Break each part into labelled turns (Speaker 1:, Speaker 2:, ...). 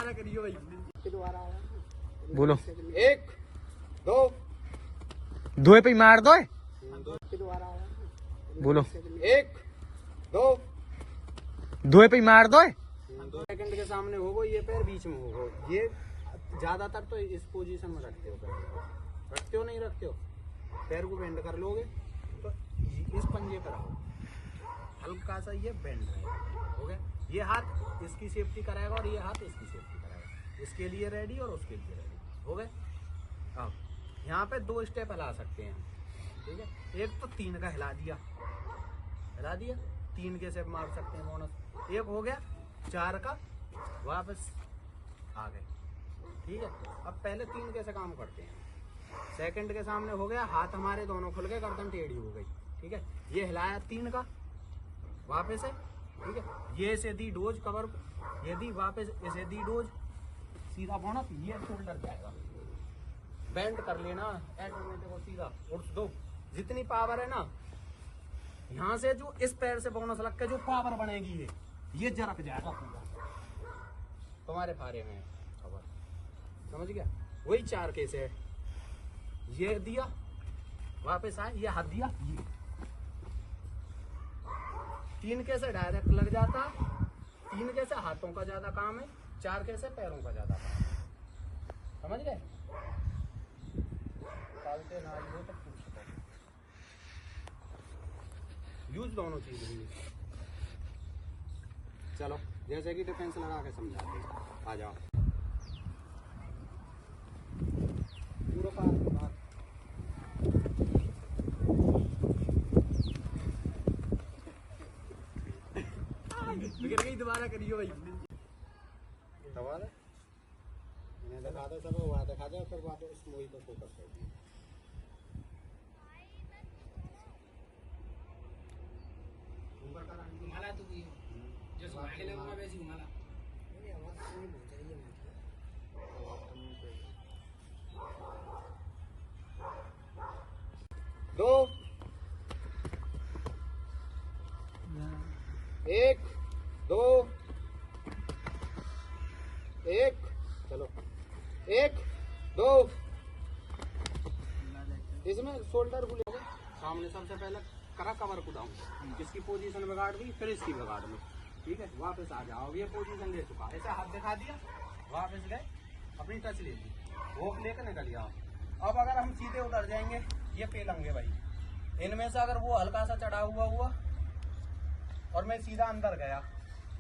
Speaker 1: दोबारा करियो भाई, दोबारा
Speaker 2: बोलो।
Speaker 1: 1 2
Speaker 2: धोए पे मार दो।
Speaker 1: दोबारा
Speaker 2: बोलो।
Speaker 1: 1 2
Speaker 2: धोए पे मार दो।
Speaker 1: 2 सेकंड के सामने होगो, ये पैर बीच में होगो। ये ज्यादातर तो इस पोजीशन में रखते हो, पैर रखते हो नहीं रखते हो, पैर को बेंड कर लोगे तो इस पंजे पर आओ, हल्का सा ये बेंड रहेगा, हो गया। ये हाथ इसकी सेफ्टी कराएगा और ये हाथ इसकी सेफ्टी कराएगा, इसके लिए रेडी और उसके लिए रेडी, हो गए। अब यहाँ पे 2 स्टेप हिला सकते हैं, ठीक है। एक तो 3 का हिला दिया, 3 के स्टेप मार सकते हैं बोनस। एक हो गया 4 का, वापस आ गए, ठीक है। अब पहले 3 कैसे काम करते हैं। सेकंड के सामने हो गया, हाथ हमारे दोनों खुल गए, गर्दन टेढ़ी हो गई, ठीक है। ये हिलाया 3 का, वापस है, ठीक है। ये इसे दी डोज कवर, ये दी वापस, इसे दी डोज, सीधा बोनस। ये शोल्डर जाएगा, बेंड कर लेना ऑटोमेटिक को सीधा उठ दो। जितनी पावर है ना, यहाँ से जो इस पैर से बोनस लग के जो पावर बनेगी ये जरक जाएगा पूरा तुम्हारे फारे में, खबर समझ गया। वही 4 केस है, ये दिया वापस आए, ये हाथ दिया, ये 3 कैसे डायरेक्ट लग जाता, 3 कैसे हाथों का ज्यादा काम है, 4 कैसे पैरों का ज्यादा काम है, समझ गए। पालते ना हो तो पूछ यूज दोनों चीज हुई। चलो जैसे कि डिफेंस लगा के समझाते हैं, आ जाओ पूरा पार। दोबारा करियो भाई, दोबारा इन्हें दिखा दो, सब वहाँ दिखा दो, फिर वहाँ इस मूवी पर फोकस कर दिए। घुमाला तो भी जैसे आगे लगा वैसे घुमाला। ये आवाज सुनी बहुत चाहिए मैं। 2 1 2 1 चलो 1 2। इसमें शोल्डर को ले सामने, सबसे पहले करा कवर को डाउन, इसकी पोजीशन बिगाड़ दी, फिर इसकी बिगाड़ लो, ठीक है। वापस आ जाओ, ये पोजीशन ले चुका, ऐसे हाथ दिखा दिया, वापस गए, अपनी टच ले ली, वो लेकर निकल जाओ। अब अगर हम सीधे उतर जाएंगे, ये पेलंगे भाई, इनमें से अगर वो हल्का सा चढ़ा हुआ और मैं सीधा अंदर गया,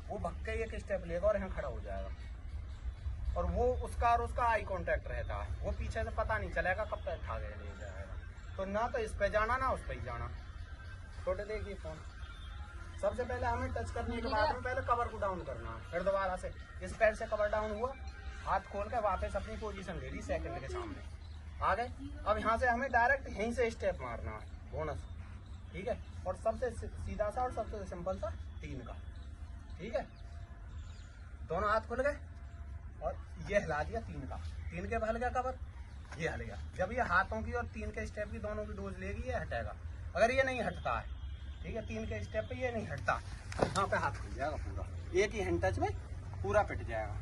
Speaker 1: वो भक्के एक स्टेप लेगा और यहाँ खड़ा हो जाएगा, और वो उसका और उसका आई कांटेक्ट रहता है, वो पीछे से पता नहीं चलेगा कब तक खा गया ले जाएगा। तो ना तो इस पे जाना ना उस पे ही जाना। छोटे देखिए फोन, सबसे पहले हमें टच करने के बाद में पहले कवर को डाउन करना है, फिर दोबारा से इस पैर से कवर डाउन हुआ, हाथ खोल कर वापस अपनी पोजीशन ले ली, सेकंड के सामने आ गए। अब यहाँ से हमें डायरेक्ट यहीं से स्टेप मारना है, बोनस, ठीक है। और सबसे सीधा सा और सबसे सिंपल सा 3 का, ठीक है। दोनों हाथ खुल गए और ये हिला दिया 3 का, 3 के हल गया कवर, ये हल गया। जब ये हाथों की और 3 के स्टेप की दोनों की डोज लेगी, ये हटेगा। अगर ये नहीं हटता है, ठीक है, 3 के स्टेप पे ये नहीं हटता, यहाँ पे हाथ खुल जाएगा पूरा, एक ही हैंड टच में पूरा पिट जाएगा।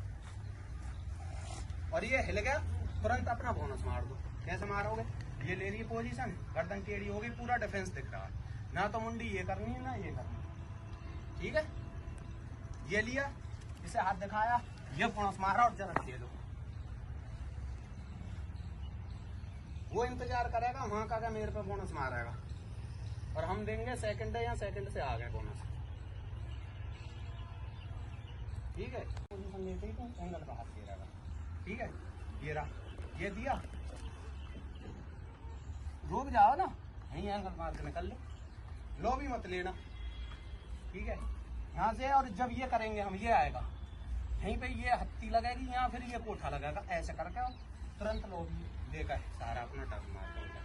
Speaker 1: और ये हिल गया, तुरंत अपना बोनस मार दो। कैसे मारोगे, ये ले रही पोजीशन, गर्दन टेढ़ी होगी, पूरा डिफेंस दिख रहा है, ना तो मुंडी ये करनी है ना ये करनी है, ठीक है। ये लिया, इसे हाथ दिखाया, ये बोनस मारा और जरा दे दो। वो इंतजार करेगा वहां का मेरे पे बोनस मारेगा, और हम देंगे सेकंड है या सेकंड से आ गए बोनस, ठीक है। पोजीशन लेते ही तो एंगल का हाथ दे रहेगा, ठीक है। ये रहा, ये दिया, रुक जाओ ना, यहीं एंगल मार के निकल लो भी मत लेना, ठीक है। यहाँ से और जब ये करेंगे हम, ये आएगा यहीं पे, ये हत्ती लगेगी यहाँ, फिर ये कोठा लगेगा, ऐसे करके तुरंत लो भी लेकर सारा अपना टर्न मार देगा।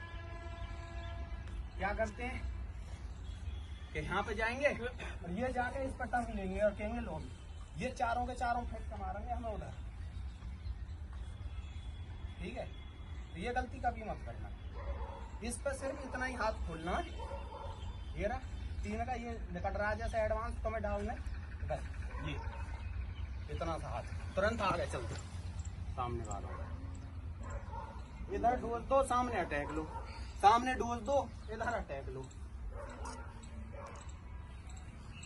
Speaker 1: क्या करते हैं कि यहाँ पे जाएंगे और ये जाके इस पर टर्न लेंगे और कहेंगे लो, ये चारों के चारों फेंक के मारेंगे हमें उधर, ठीक है। तो ये गलती कभी मत करना, इस पर सिर्फ इतना ही हाथ खोलना है, ये रहा 3 का, ये निकट रहा है जैसे एडवांस, तो मैं डाउन है बस, ये इतना सा हाथ तुरंत आ गए चलते सामने वाला इधर डोज दो सामने अटैक लो सामने डोज दो इधर अटैक लो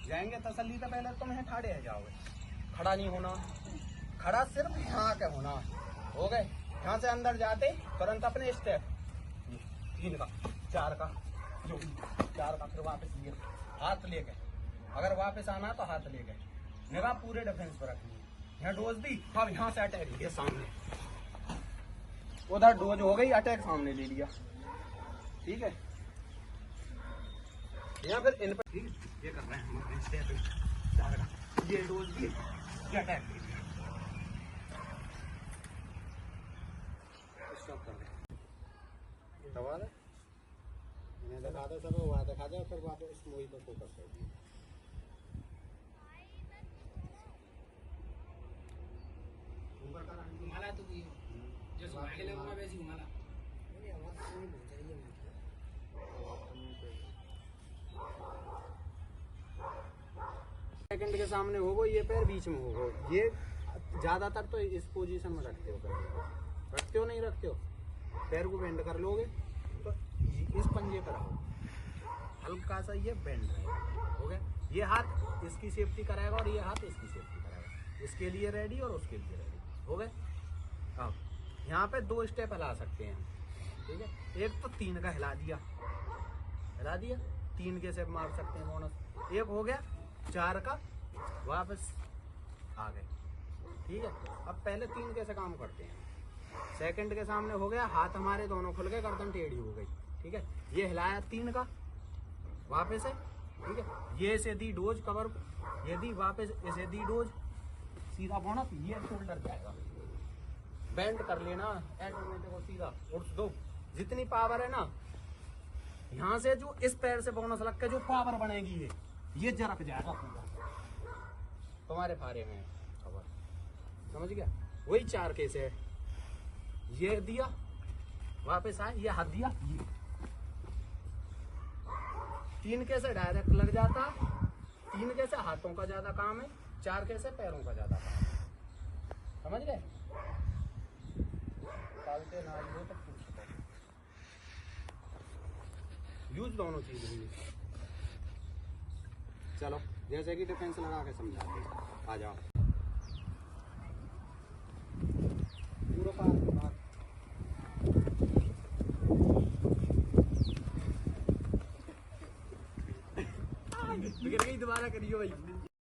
Speaker 1: जाएंगे तसल्ली तो पहले तुम्हें खड़े रह जाओगे खड़ा नहीं होना खड़ा सिर्फ यहाँ के होना हो गए यहाँ से अंदर जाते तुरंत अपने स्टेप 3 का 4 का जो 4 का फिर वापस लिए हाथ ले गए अगर वापस आना तो हाथ ले गए निगाह पूरे डिफेंस पर रखनी है यहाँ डोज दी अब यहाँ से अटैक लिया सामने उधर डोज हो गई अटैक सामने ले लिया ठीक है यहाँ फिर इन पर ठीक ये कर रहे हैं हम स्टेप 4 का ये डोज दी ये अटैक ले लिया स्टॉप कर दे दबा दे इन्हें दिखा दे सब वहाँ दिखा दे फिर वापस मूवी पर फोकस कर दिए
Speaker 3: घुमाला तो भी जो घुमाने लगा वैसे घुमाला
Speaker 1: सेकंड के सामने होगो ये पैर बीच में होगो ये ज्यादातर तो इस पोजीशन में रखते हो पैर को रखते हो नहीं रखते हो पैर को बेंड कर लोगे तो इस पंजे पर आओ हल्का सा ये बेंड रहेगा हो गया ये हाथ इसकी सेफ्टी कराएगा और ये हाथ इसकी सेफ्टी कराएगा इसके लिए रेडी और उसके लिए रेडी हो गए अब यहाँ पे 2 स्टेप हिला सकते हैं ठीक है एक तो 3 का हिला दिया 3 के से मार सकते हैं बोनस एक हो गया 4 का वापस आ गए ठीक है अब पहले 3 के से काम करते हैं सेकंड के सामने हो गया हाथ हमारे दोनों खुल गए गर्दन टेढ़ी हो गई ठीक है ये हिलाया 3 का वापस है ठीक है ये से दी डोज कवर ये दी वापस इसे दी डोज सीधा बोनस ये शोल्डर जाएगा बेंड कर लेना एंड को सीधा उठ दो जितनी पावर है ना यहाँ से जो इस पैर से बोनस लग के जो पावर बनेगी ये जरक जाएगा पूरा तुम्हारे फारे में खबर समझ गया वही 4 केस है ये दिया वापस आए ये हाथ दिया ये 3 कैसे डायरेक्ट लग जाता 3 कैसे हाथों का ज्यादा काम है 4 कैसे पैरों का ज्यादा काम है समझ गए टालते ना लो तो पूछ यूज दोनों चीज हुई चलो जैसे कि डिफेंस लगा के समझाते हैं आ जाओ पूरा पार बिगड़ गई दोबारा करियो भाई